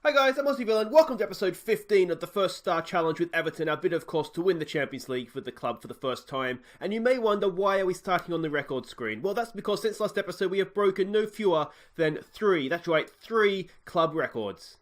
Hi guys, I'm Aussie Villain. Welcome to episode 15 of the First Star Challenge with Everton. Our bid, of course, to win the Champions League for the club for the first time. And you may wonder, why are we starting on the record screen? Well, that's because since last episode we have broken no fewer than three club records.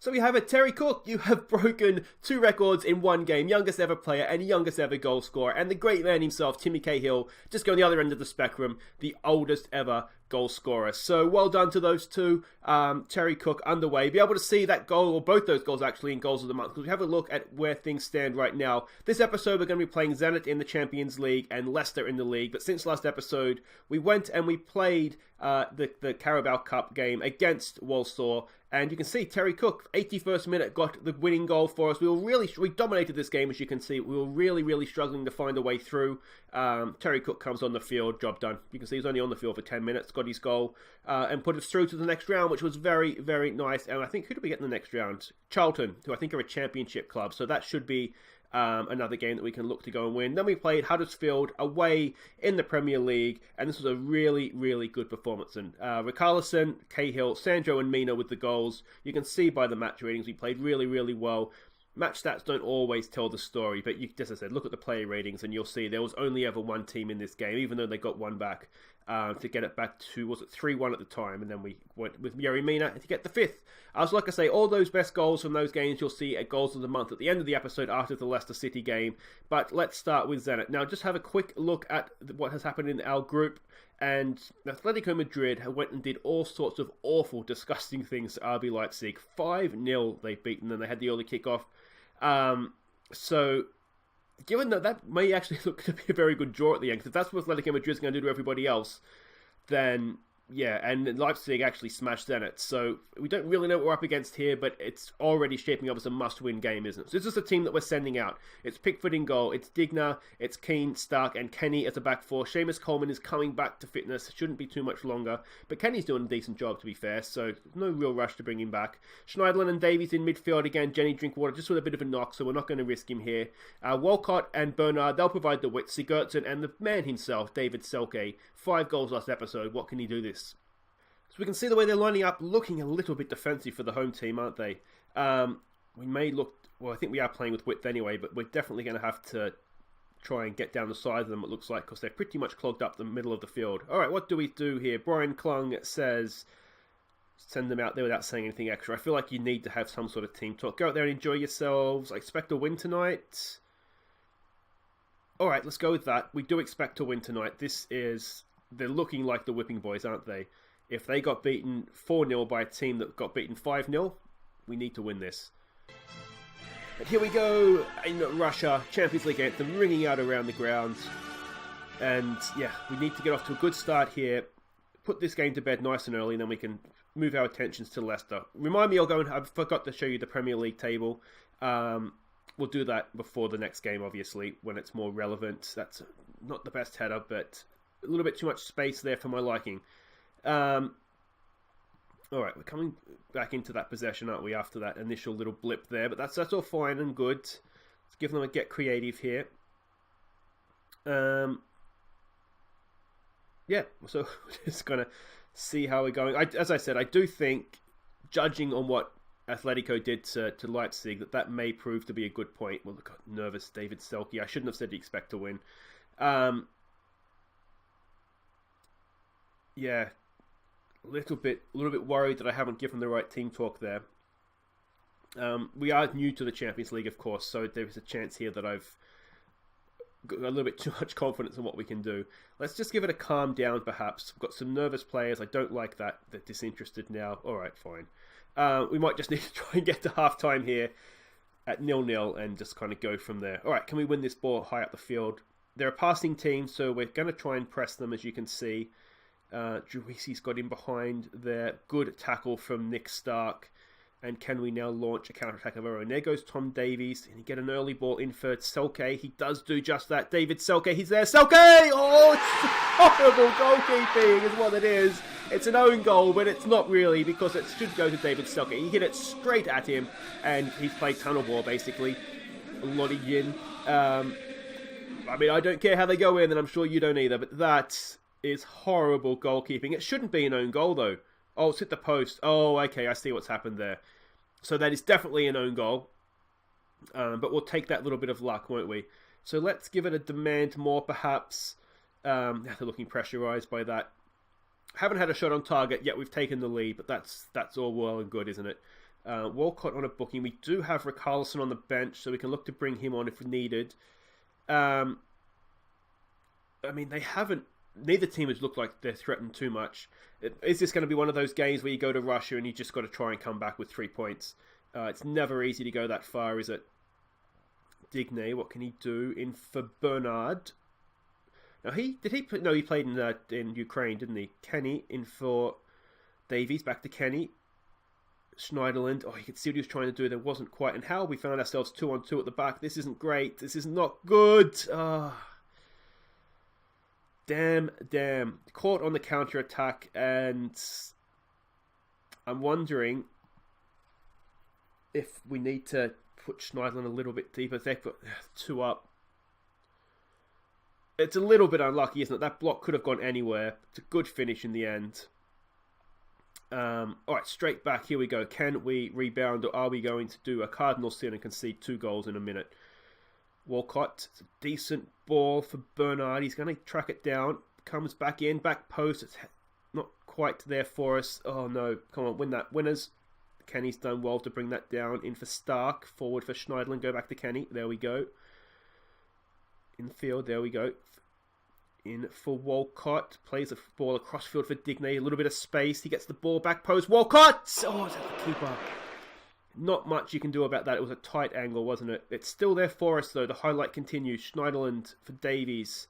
So we have it, Terry Cooke, you have broken two records in one game, youngest ever player and youngest ever goal scorer, and the great man himself, Timmy Cahill, just going the other end of the spectrum, the oldest ever goal scorer. So well done to those two. Terry Cooke underway. Be able to see that goal, or both those goals actually, in goals of the month, because we have a look at where things stand right now. This episode we're going to be playing Zenit in the Champions League and Leicester in the league, but since last episode we went and we played the Carabao Cup game against Walsall. And you can see Terry Cooke, 81st minute, got the winning goal for us. We dominated this game, as you can see. We were really struggling to find a way through. Terry Cooke comes on the field, job done. You can see he's only on the field for 10 minutes, got his goal, and put us through to the next round, which was very nice. And I think, who did we get in the next round? Charlton, who I think are a championship club. So that should be another game that we can look to go and win. Then we played Huddersfield away in the Premier League, and this was a really good performance. And Richarlison, Cahill, Sandro and Mina with the goals. You can see by the match ratings we played really well. Match stats don't always tell the story, but as I said, look at the player ratings and you'll see there was only ever one team in this game, even though they got one back, to get it back to, was it 3-1 at the time, and then we went with Yerry Mina to get the fifth. So like I say, all those best goals from those games you'll see at Goals of the Month at the end of the episode after the Leicester City game. But let's start with Zenit. Now just have a quick look at what has happened in our group. And Atletico Madrid went and did all sorts of awful, disgusting things to RB Leipzig. 5-0 they've beaten, and they had the early kickoff. So, given that may actually look to be a very good draw at the end, because if that's what Atletico Madrid's going to do to everybody else, then yeah, and Leipzig actually smashed Zenit. So we don't really know what we're up against here, but it's already shaping up as a must-win game, isn't it? So this is the team that we're sending out. It's Pickford in goal, it's Digna, it's Keane, Stark, and Kenny as a back four. Seamus Coleman is coming back to fitness. Shouldn't be too much longer, but Kenny's doing a decent job, to be fair, so no real rush to bring him back. Schneiderlin and Davies in midfield again. Jenny Drinkwater just with a bit of a knock, so we're not going to risk him here. Walcott and Bernard, they'll provide the width. Sigurdsson and the man himself, David Selke. 5 goals last episode. What can he do this? So we can see the way they're lining up, looking a little bit defensive for the home team, aren't they? We may look, well, I think we are playing with width anyway, but we're definitely going to have to try and get down the side of them, it looks like, because they're pretty much clogged up the middle of the field. All right, what do we do here? Brian Klung says, send them out there without saying anything extra. I feel like you need to have some sort of team talk. Go out there and enjoy yourselves. I expect a win tonight. All right, let's go with that. We do expect to win tonight. They're looking like the whipping boys, aren't they? If they got beaten 4-0 by a team that got beaten 5-0, we need to win this. But here we go in Russia, Champions League anthem ringing out around the ground. And yeah, we need to get off to a good start here. Put this game to bed nice and early, and then we can move our attentions to Leicester. Remind me, I forgot to show you the Premier League table. We'll do that before the next game, obviously, when it's more relevant. That's not the best header, but a little bit too much space there for my liking. Alright, we're coming back into that possession, aren't we, after that initial little blip there, but that's all fine and good. Let's give them a get creative here. Yeah, so we're just going to see how we're going. As I said, I do think, judging on what Atletico did to Leipzig, that may prove to be a good point. Well, look, nervous David Selke. I shouldn't have said he expect to win. Yeah, a little bit worried that I haven't given the right team talk there. We are new to the Champions League, of course, so there's a chance here that I've got a little bit too much confidence in what we can do. Let's just give it a calm down, perhaps. We've got some nervous players. I don't like that. They're disinterested now. All right, fine. We might just need to try and get to half-time here at 0-0 and just kind of go from there. All right, can we win this ball high up the field? They're a passing team, so we're going to try and press them, as you can see. Juisi's got in behind there. Good tackle from Nick Stark. And can we now launch a counter-attack of our own? There goes Tom Davies. And he get an early ball in for Selke. He does do just that. David Selke, he's there. Selke! Oh, it's horrible goalkeeping is what it is. It's an own goal, but it's not really, because it should go to David Selke. He hit it straight at him, and he's played tunnel ball, basically. A lot of yin. I mean, I don't care how they go in, and I'm sure you don't either, but that is horrible goalkeeping. It shouldn't be an own goal, though. Oh, it's hit the post. Oh, okay, I see what's happened there. So that is definitely an own goal. But we'll take that little bit of luck, won't we? So let's give it a demand more, perhaps. They're looking pressurised by that. Haven't had a shot on target, yet we've taken the lead, but that's all well and good, isn't it? Walcott on a booking. We do have Richarlison on the bench, so we can look to bring him on if needed. I mean, they haven't... Neither team has looked like they're threatened too much. Is this going to be one of those games where you go to Russia and you just got to try and come back with 3 points? It's never easy to go that far, is it? Digne, what can he do? In for Bernard. Now, he played in Ukraine, didn't he? Kenny in for Davies, back to Kenny. Schneiderlin, oh, you could see what he was trying to do. There wasn't quite. And how we found ourselves 2-on-2 at the back. This isn't great. This is not good. Damn. Caught on the counter-attack, and I'm wondering if we need to put Schneiderlin a little bit deeper. They put 2 up. It's a little bit unlucky, isn't it? That block could have gone anywhere. It's a good finish in the end. Alright, straight back. Here we go. Can we rebound, or are we going to do a cardinal sin and concede 2 goals in a minute? Walcott, it's a decent ball for Bernard. He's going to track it down. Comes back in, back post. It's not quite there for us. Oh no, come on, win that. Winners. Kenny's done well to bring that down. In for Stark. Forward for Schneiderlin. Go back to Kenny. There we go. In the field. There we go. In for Walcott. Plays the ball across field for Digne. A little bit of space. He gets the ball back post. Walcott! Oh, is that the keeper? Not much you can do about that. It was a tight angle, wasn't it? It's still there for us, though. The highlight continues. Schneiderlin for Davies.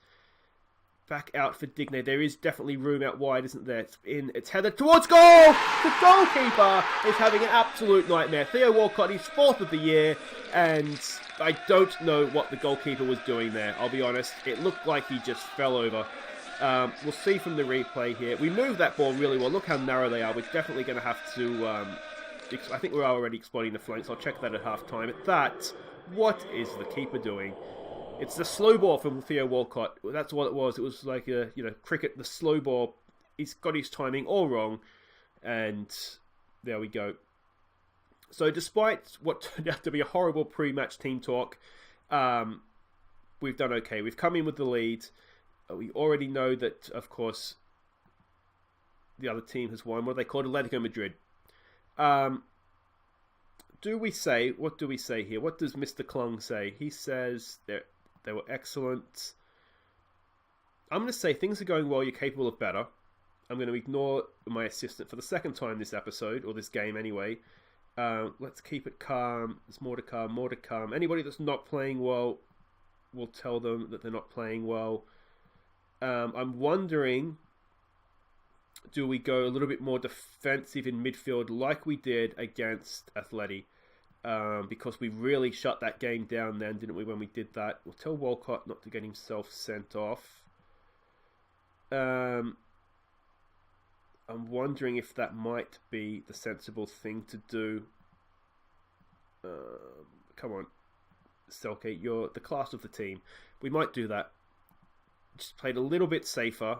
Back out for Digne. There is definitely room out wide, isn't there? It's in. It's headed towards goal! The goalkeeper is having an absolute nightmare. Theo Walcott, he's 4th of the year, and I don't know what the goalkeeper was doing there, I'll be honest. It looked like he just fell over. We'll see from the replay here. We moved that ball really well. Look how narrow they are. We're definitely going to have to... I think we're already exploiting the flanks. I'll check that at half-time. At that, what is the keeper doing? It's the slow ball from Theo Walcott. That's what it was. It was like a, cricket, the slow ball. He's got his timing all wrong. And there we go. So despite what turned out to be a horrible pre-match team talk, we've done okay. We've come in with the lead. We already know that, of course, the other team has won. What are they called? Atletico Madrid. What do we say here? What does Mr. Klung say? He says they were excellent. I'm going to say things are going well, you're capable of better. I'm going to ignore my assistant for the second time this episode, or this game anyway. Let's keep it calm. There's more to come. Anybody that's not playing well, we'll tell them that they're not playing well. I'm wondering... do we go a little bit more defensive in midfield like we did against Atleti? Because we really shut that game down then, didn't we, when we did that? We'll tell Walcott not to get himself sent off. I'm wondering if that might be the sensible thing to do. Come on, Selke, you're the class of the team. We might do that. Just played a little bit safer.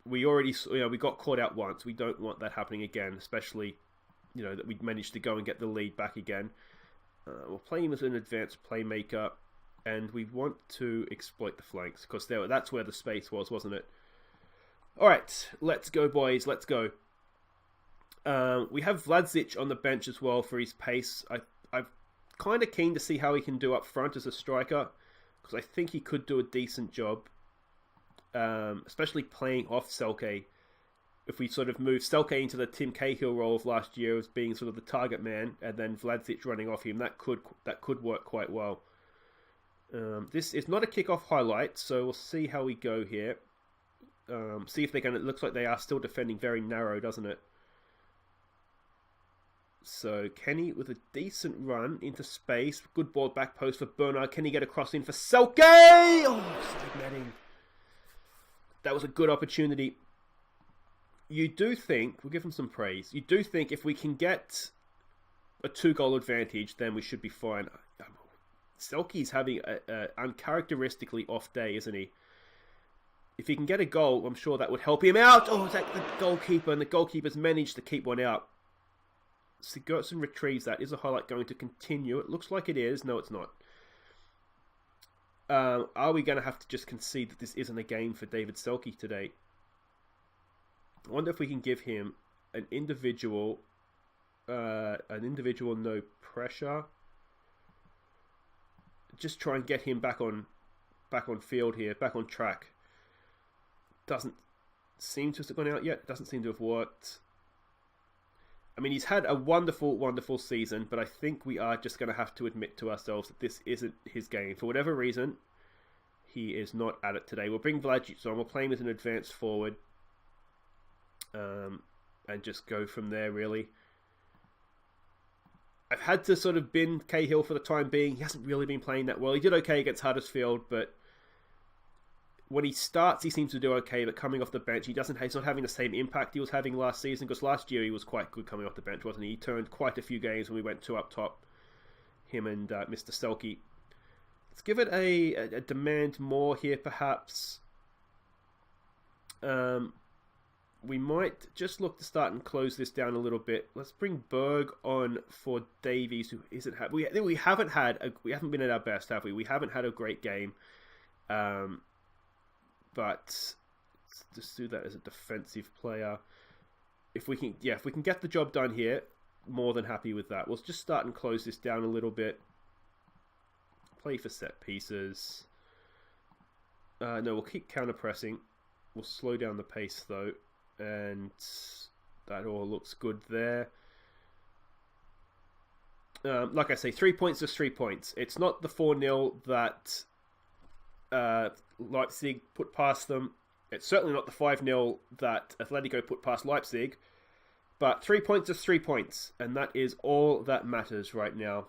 We already, we got caught out once. We don't want that happening again, especially, that we managed to go and get the lead back again. We'll play him as an advanced playmaker, and we want to exploit the flanks, because that's where the space was, wasn't it? Alright, let's go, boys, let's go. We have Vlasic on the bench as well for his pace. I'm kind of keen to see how he can do up front as a striker, because I think he could do a decent job. Especially playing off Selke. If we sort of move Selke into the Tim Cahill role of last year as being sort of the target man, and then Vlasic running off him, that could work quite well. This is not a kickoff highlight, so we'll see how we go here. See if they're going to... It looks like they are still defending very narrow, doesn't it? So Kenny with a decent run into space. Good ball back post for Bernard. Can he get across in for Selke? Oh, side netting. That was a good opportunity. you do think, we'll give him some praise, you do think if we can get a 2-goal advantage, then we should be fine. Selke's having an uncharacteristically off day, isn't he? If he can get a goal, I'm sure that would help him out. Oh, it's like the goalkeeper, and the goalkeeper's managed to keep one out. Sigurdsson retrieves that. Is a highlight going to continue? It looks like it is. No, it's not. Are we going to have to just concede that this isn't a game for David Selke today? I wonder if we can give him an individual no pressure. Just try and get him back on field here, back on track. Doesn't seem to have gone out yet. Doesn't seem to have worked. I mean, he's had a wonderful, wonderful season, but I think we are just going to have to admit to ourselves that this isn't his game. For whatever reason, he is not at it today. We'll bring Vlasic on. We'll play him as an advanced forward. And just go from there, really. I've had to sort of bin Cahill for the time being. He hasn't really been playing that well. He did okay against Huddersfield, but when he starts, he seems to do okay. But coming off the bench, he's not having the same impact he was having last season. Because last year he was quite good coming off the bench, wasn't he? He turned quite a few games when we went 2 up top. Him and Mr. Selke. Let's give it a demand more here, perhaps. We might just look to start and close this down a little bit. Let's bring Berg on for Davies, who isn't we haven't been at our best, have we? We haven't had a great game, but let's just do that as a defensive player. If we can get the job done here, more than happy with that. We'll just start and close this down a little bit. Play for set pieces. No, we'll keep counter pressing. We'll slow down the pace though. And that all looks good there. Like I say, 3 points is 3 points. It's not the 4-0 that Leipzig put past them. It's certainly not the 5-0 that Atletico put past Leipzig. But 3 points is 3 points. And that is all that matters right now.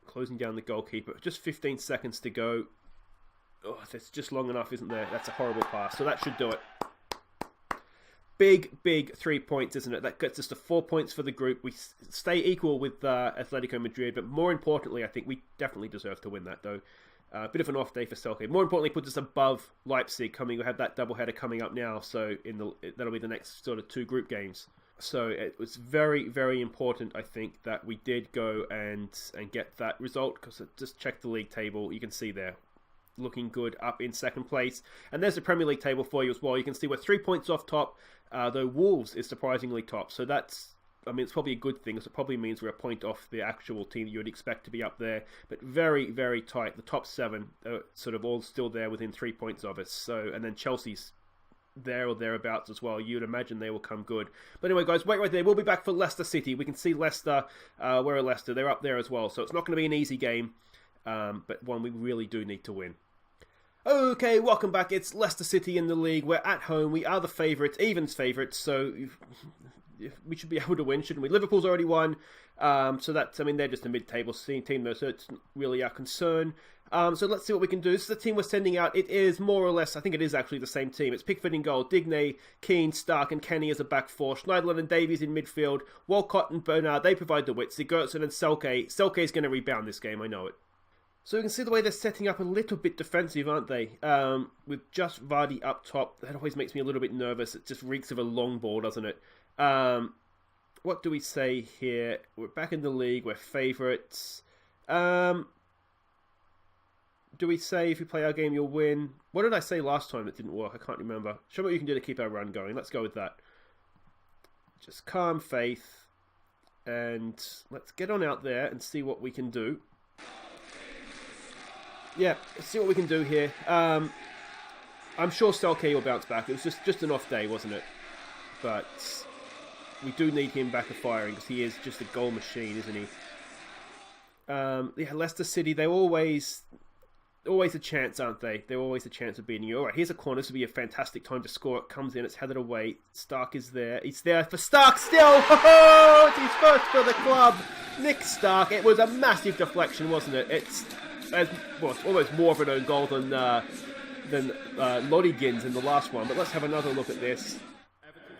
Closing down the goalkeeper. Just 15 seconds to go. Oh, that's just long enough, isn't there? That's a horrible pass. So that should do it. Big 3 points, isn't it? That gets us to 4 points for the group. We stay equal with Atletico Madrid, but more importantly, I think we definitely deserve to win that, though. A bit of an off day for Selke. More importantly, puts us above Leipzig. We have that doubleheader coming up now, so that'll be the next sort of 2 group games. So it was very, very important, I think, that we did go and get that result, because just check the league table. You can see there. Looking good up in second place. And there's the Premier League table for you as well. You can see we're 3 points off top, though Wolves is surprisingly top. So that's, I mean, it's probably a good thing, because it probably means we're a point off the actual team you would expect to be up there. But very, very tight. The top 7 are sort of all still there within 3 points of us. So, and then Chelsea's there or thereabouts as well. You'd imagine they will come good. But anyway, guys, wait right there. We'll be back for Leicester City. We can see Leicester. Where are Leicester? They're up there as well. So it's not going to be an easy game. But one we really do need to win. Okay, welcome back. It's Leicester City in the league. We're at home. We are the favourites, Evans favourites, so we should be able to win, shouldn't we? Liverpool's already won, so that's, I mean, they're just a mid-table team though, so it's not really our concern. So let's see what we can do. This is the team we're sending out. It is more or less, I think it is actually the same team. It's Pickford in goal, Digne, Keane, Stark and Kenny as a back four, Schneiderlin and Davies in midfield, Walcott and Bernard, they provide the width, Sigurdsson and Selke. Selke's going to rebound this game, I know it. So you can see the way they're setting up a little bit defensive, aren't they? With just Vardy up top. That always makes me a little bit nervous. It just reeks of a long ball, doesn't it? What do we say here? We're back in the league. We're favourites. Do we say if you play our game, you'll win? What did I say last time that didn't work? I can't remember. Show me what you can do to keep our run going. Let's go with that. Just calm faith. And let's get on out there and see what we can do. Yeah, let's see what we can do here. I'm sure Selke will bounce back. It was just an off day, wasn't it? But we do need him back firing, because he is just a goal machine, isn't he? Yeah, Leicester City, they're always a chance, aren't they? They're always a chance of beating you. All right, here's a corner. This would be a fantastic time to score. It comes in, it's headed away. Stark is there. He's there for Stark still. Oh, it's his first for the club. Nick Stark. It was a massive deflection, wasn't it? It's almost more of an own goal than Lodigins in the last one. But let's have another look at this.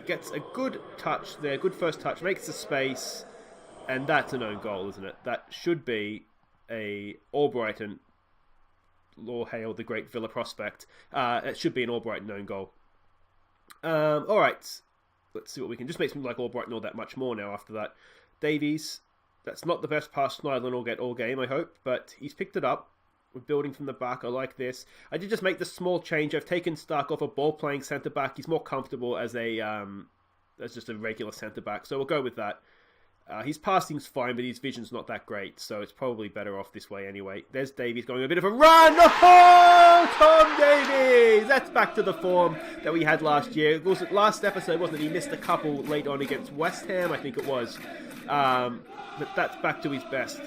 Gets a good touch there, good first touch, makes the space, and that's an own goal, isn't it? That should be a Albrighton, Law Hale, the great Villa prospect. It should be an Albrighton own goal. All right, let's see what we can. Just makes me like Albrighton all that much more now after that. Davies, that's not the best pass Schneiderlin will get all game, I hope, but he's picked it up. We're building from the back. I like this. I did just make the small change. I've taken Stark off a ball-playing centre-back. He's more comfortable as just a regular centre-back, so we'll go with that. His passing's fine, but his vision's not that great, so it's probably better off this way anyway. There's Davies going a bit of a run. Oh, Tom Davies! That's back to the form that we had last year. It was last episode, wasn't it? He missed a couple late on against West Ham, I think it was. But that's back to his best.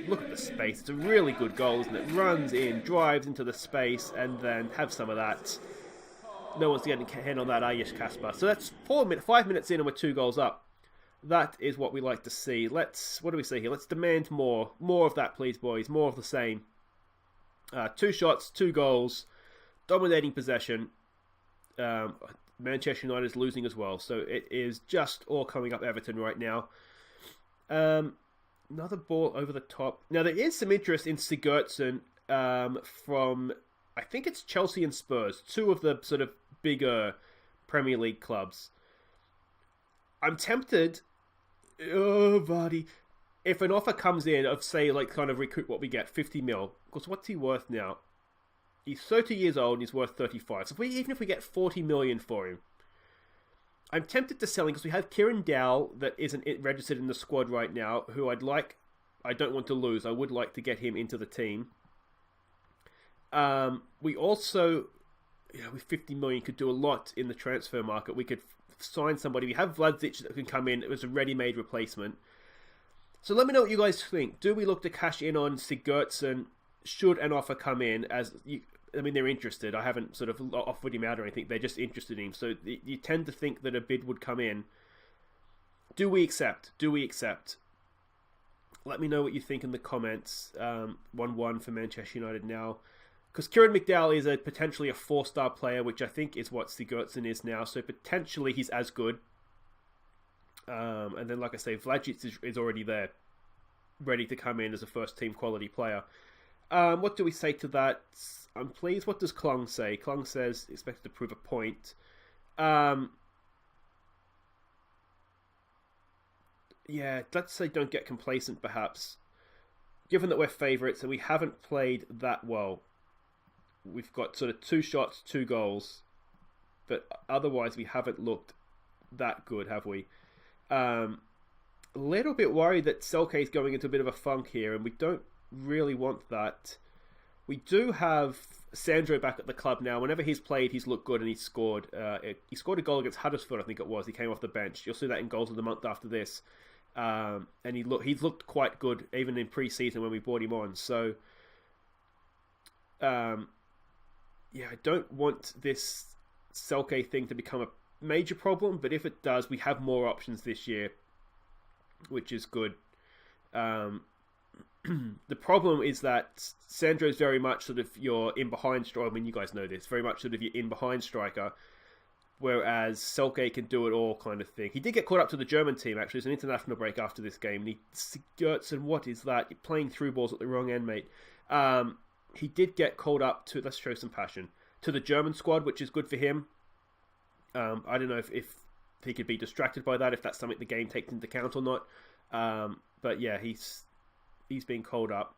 Look at the space. It's a really good goal, isn't it? Runs in, drives into the space, and then have some of that. No one's getting a hand on that, Ayesh Kasper. So that's 5 minutes in and we're 2 goals up. That is what we like to see. What do we say here? Let's demand more. More of that, please, boys. More of the same. 2 shots, 2 goals. Dominating possession. Manchester United is losing as well. So it is just all coming up Everton right now. Another ball over the top. Now, there is some interest in Sigurdsson from, I think it's Chelsea and Spurs. 2 of the sort of bigger Premier League clubs. I'm tempted, Vardy, if an offer comes in of, say, like kind of recoup what we get, 50 mil, because what's he worth now? He's 30 years old and he's worth 35. So even if we get 40 million for him, I'm tempted to sell him because we have Kieran Dowell that isn't registered in the squad right now, who I don't want to lose. I would like to get him into the team. We also, with 50 million, could do a lot in the transfer market. We could sign somebody. We have Vlasic that can come in. It was a ready-made replacement. So let me know what you guys think. Do we look to cash in on Sigurdsson? Should an offer come in? They're interested. I haven't sort of offered him out or anything. They're just interested in him. So you tend to think that a bid would come in. Do we accept? Let me know what you think in the comments. 1-1 for Manchester United now. Because Kieran McDowell is potentially a 4-star player, which I think is what Sigurdsson is now. So potentially he's as good. And then, like I say, Vlasic is already there, ready to come in as a first-team quality player. What do we say to that? I'm pleased. What does Klung say? Klung says expected to prove a point. Yeah, let's say don't get complacent, perhaps. Given that we're favourites and we haven't played that well. We've got sort of 2 shots, 2 goals. But otherwise, we haven't looked that good, have we? A little bit worried that Selke is going into a bit of a funk here, and we don't really want that. We do have Sandro back at the club now. Whenever he's played, he's looked good and he's scored. He scored a goal against Huddersfield, I think it was. He came off the bench. You'll see that in goals of the month after this. And he's looked quite good, even in pre-season when we brought him on. So, I don't want this Selke thing to become a major problem, but if it does, we have more options this year, which is good. The problem is that Sandro is very much sort of your in-behind striker. I mean, you guys know this. Very much sort of your in-behind striker, whereas Selke can do it all kind of thing. He did get caught up to the German team, actually. It's an international break after this game. And Sigurdsson, what is that? You're playing through balls at the wrong end, mate. He did get called up to, let's show some passion, to the German squad, which is good for him. I don't know if he could be distracted by that, if that's something the game takes into account or not. But yeah, he's being called up.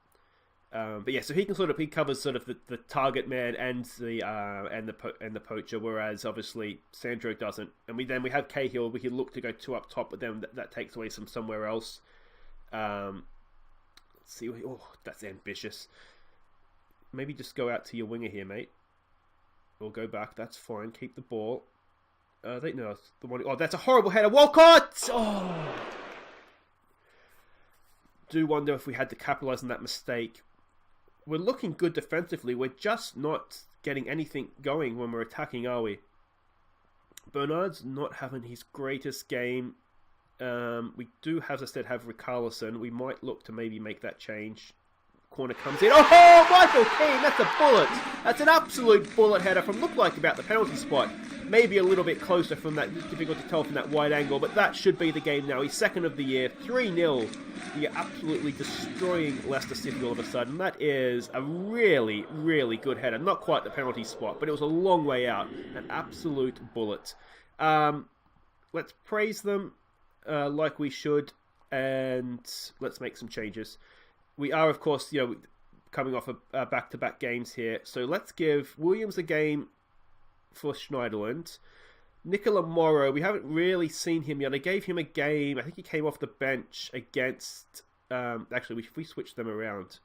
But yeah, so he covers sort of the target man and the poacher, whereas obviously Sandro doesn't. And we have Cahill. We can look to go 2 up top, but then that takes away somewhere else. Let's see. Oh, that's ambitious. Maybe just go out to your winger here, mate. Or go back. That's fine. Keep the ball. The one. Oh, that's a horrible header. Walcott. Oh. Do wonder if we had to capitalise on that mistake. We're looking good defensively. We're just not getting anything going when we're attacking, are we? Bernard's not having his greatest game. We do, as I said, have Richarlison. We might look to maybe make that change. Corner comes in. Oh, Michael Keane, that's a bullet. That's an absolute bullet header from looked like about the penalty spot. Maybe a little bit closer from that, difficult to tell from that wide angle, but that should be the game now. He's second of the year, 3-0. You're absolutely destroying Leicester City all of a sudden. That is a really, really good header. Not quite the penalty spot, but it was a long way out. An absolute bullet. Let's praise them like we should, and let's make some changes. We are, of course, coming off of back-to-back games here, so let's give Williams a game for Schneiderlin. Nicola Morrow, we haven't really seen him yet. I gave him a game. I think he came off the bench against... actually, we switched them around.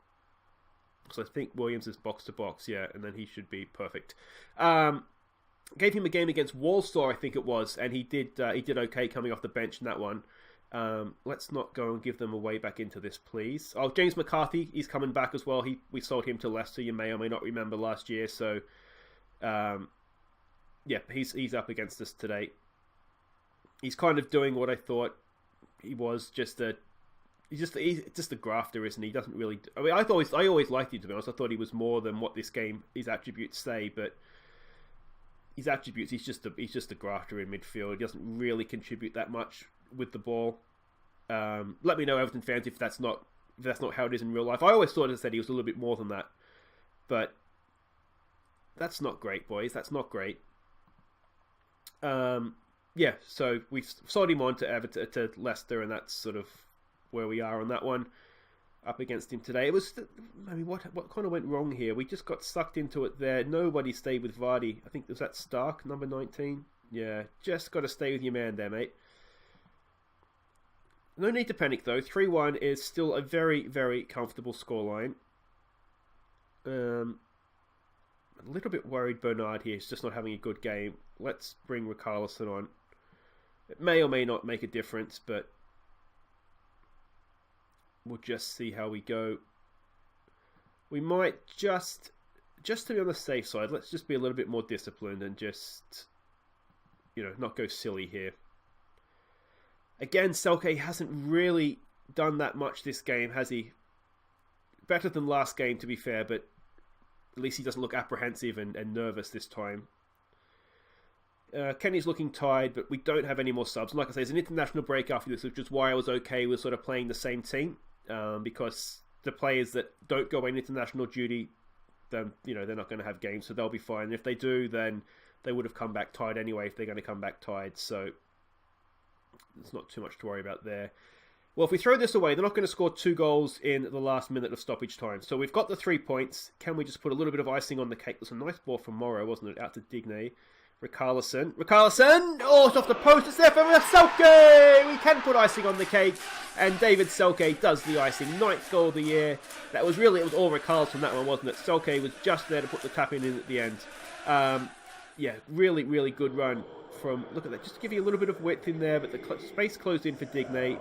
So I think Williams is box-to-box, yeah, and then he should be perfect. Gave him a game against Walsall, I think it was, and he did okay coming off the bench in that one. Let's not go and give them away back into this, please. Oh, James McCarthy, he's coming back as well. We sold him to Leicester, you may or may not remember last year, so... yeah, he's up against us today. He's kind of doing what I thought he was. He's just a grafter, isn't he? He doesn't really. I mean, I always liked him, to be honest. I thought he was more than what his attributes say. But his attributes, he's just a grafter in midfield. He doesn't really contribute that much with the ball. Let me know, Everton fans, if that's not how it is in real life. I always thought, as I said, he was a little bit more than that, but that's not great, boys. That's not great. Yeah, so we've sold him on to Leicester, and that's sort of where we are on that one. Up against him today. It was, what kind of went wrong here? We just got sucked into it there. Nobody stayed with Vardy. I think, was that Stark, number 19? Yeah, just got to stay with your man there, mate. No need to panic, though. 3-1 is still a very, very comfortable scoreline. A little bit worried Bernard here. He's just not having a good game. Let's bring Richarlison on. It may or may not make a difference, but we'll just see how we go. We might just to be on the safe side, let's just be a little bit more disciplined and just, not go silly here. Again, Selke hasn't really done that much this game, has he? Better than last game, to be fair, but at least he doesn't look apprehensive and nervous this time. Kenny's looking tired, but we don't have any more subs. And like I say, there's an international break after this, which is why I was okay with sort of playing the same team. Because the players that don't go on international duty, then they're not going to have games, so they'll be fine. And if they do, then they would have come back tired anyway if they're going to come back tired. So there's not too much to worry about there. Well, if we throw this away, they're not going to score 2 goals in the last minute of stoppage time. So we've got the 3 points. Can we just put a little bit of icing on the cake? It was a nice ball from Morrow, wasn't it? Out to Digne. Richarlison. Oh, it's off the post. It's there for Selke. We can put icing on the cake. And David Selke does the icing. 9th goal of the year. It was all Richarlison, that one, wasn't it? Selke was just there to put the tap in at the end. Yeah, really, really good run. Look at that, just to give you a little bit of width in there, but the space closed in for Digne.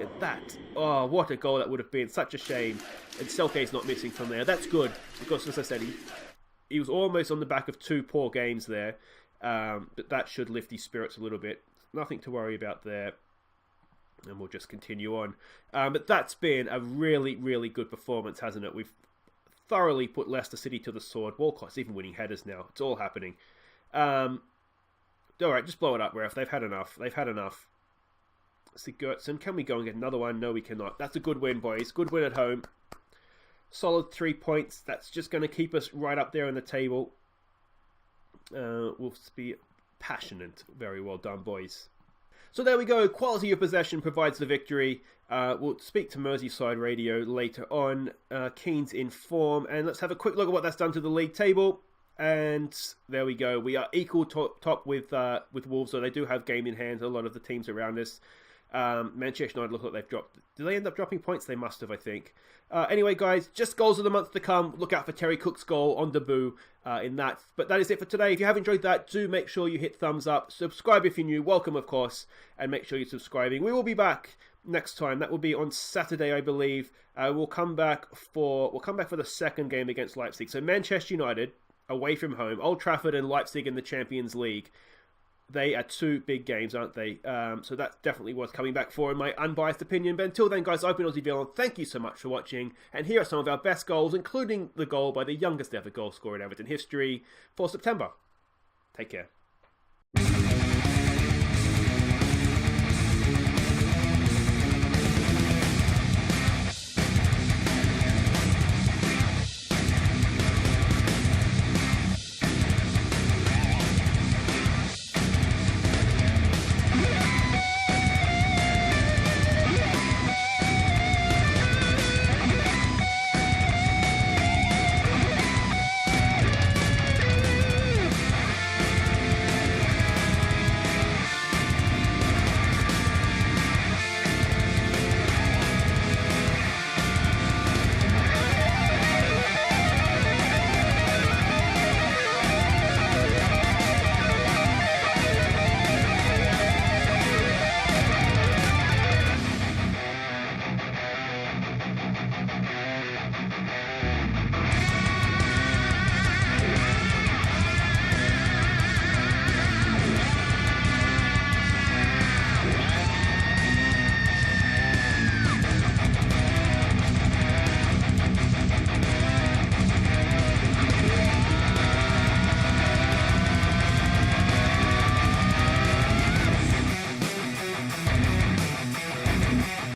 Oh, what a goal that would have been. Such a shame. And Selke's not missing from there. That's good, because as I said, he was almost on the back of 2 poor games there. But that should lift his spirits a little bit. Nothing to worry about there. And we'll just continue on. But that's been a really, really good performance, hasn't it? We've thoroughly put Leicester City to the sword. Walcott's even winning headers now. It's all happening. Alright, just blow it up, Ref. They've had enough. Sigurdsson, can we go and get another one? No, we cannot. That's a good win, boys. Good win at home. Solid 3 points. That's just going to keep us right up there in the table. We'll be passionate. Very well done, boys. So there we go. Quality of possession provides the victory. We'll speak to Merseyside Radio later on. Keane's in form. And let's have a quick look at what that's done to the league table. And there we go. We are equal top with Wolves, so they do have game in hand. A lot of the teams around us. Manchester United look like they've dropped. Did they end up dropping points? They must have, I think. Anyway, guys, just goals of the month to come. Look out for Terry Cooke's goal on debut in that. But that is it for today. If you have enjoyed that, do make sure you hit thumbs up. Subscribe if you're new. Welcome, of course. And make sure you're subscribing. We will be back next time. That will be on Saturday, I believe. We'll come back for the second game against Leipzig. So Manchester United away from home, Old Trafford and Leipzig in the Champions League. They are two big games, aren't they? So that's definitely worth coming back for, in my unbiased opinion. But until then, guys, I've been Aussie Villain. Thank you so much for watching. And here are some of our best goals, including the goal by the youngest ever goal scorer in Everton history for September. Take care.